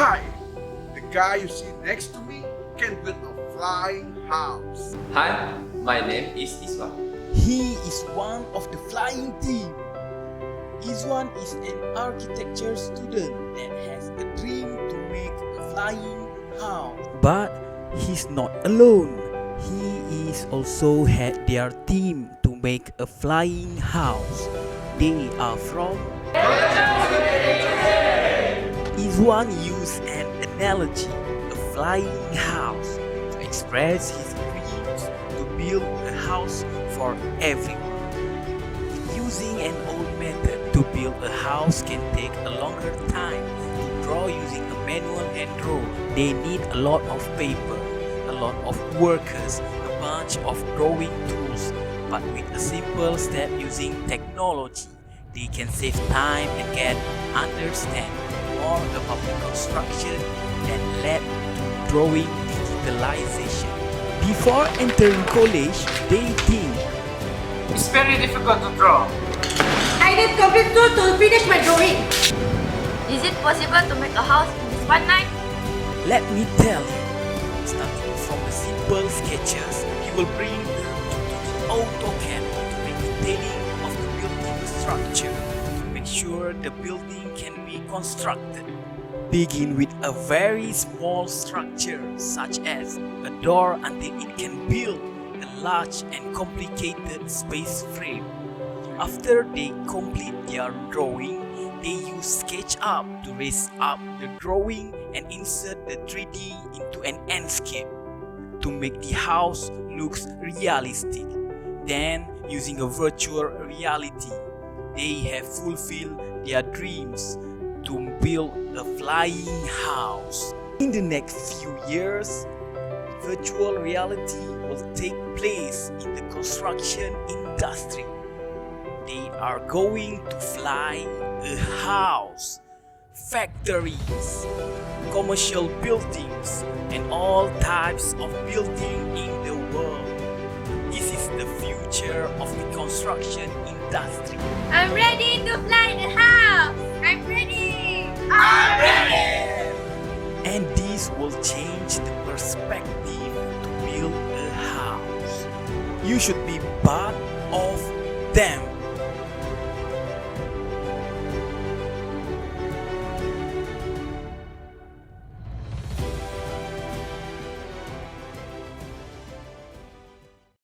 Hi, the guy you see next to me can build a flying house. Hi, my name is Izwan. He is one of the flying team. Izwan is an architecture student that has a dream to make a flying house. But he's not alone. He is also had their team to make a flying house. They are from Izwan used an analogy, a flying house, to express his dreams to build a house for everyone. Using an old method to build a house can take a longer time. To draw using a manual hand draw, they need a lot of paper, a lot of workers, a bunch of drawing tools. But with a simple step using technology, they can save time and get understand more about the construction that led to drawing digitalisation. Before entering college, they think It's very difficult to draw. I need complete tool to finish my drawing. Is it possible to make a house in this one night? let me tell you, starting from the simple sketches, you will bring them into the AutoCAD to make detailing of the building structure, to make sure the building can be constructed. Begin with a very small structure such as a door until it can build a large and complicated space frame. After they complete their drawing, they use SketchUp to raise up the drawing and insert the 3D into an landscape to make the house looks realistic. Then, using a virtual reality, they have fulfilled their dreams to build a flying house. In the next few years, virtual reality will take place in the construction industry. They are going to fly a house, factories, commercial buildings, and all types of building in the world. This is the future of the construction industry. I'm ready to fly the house! I'm ready! I'm ready. And this will change the perspective to build a house. You should be part of them.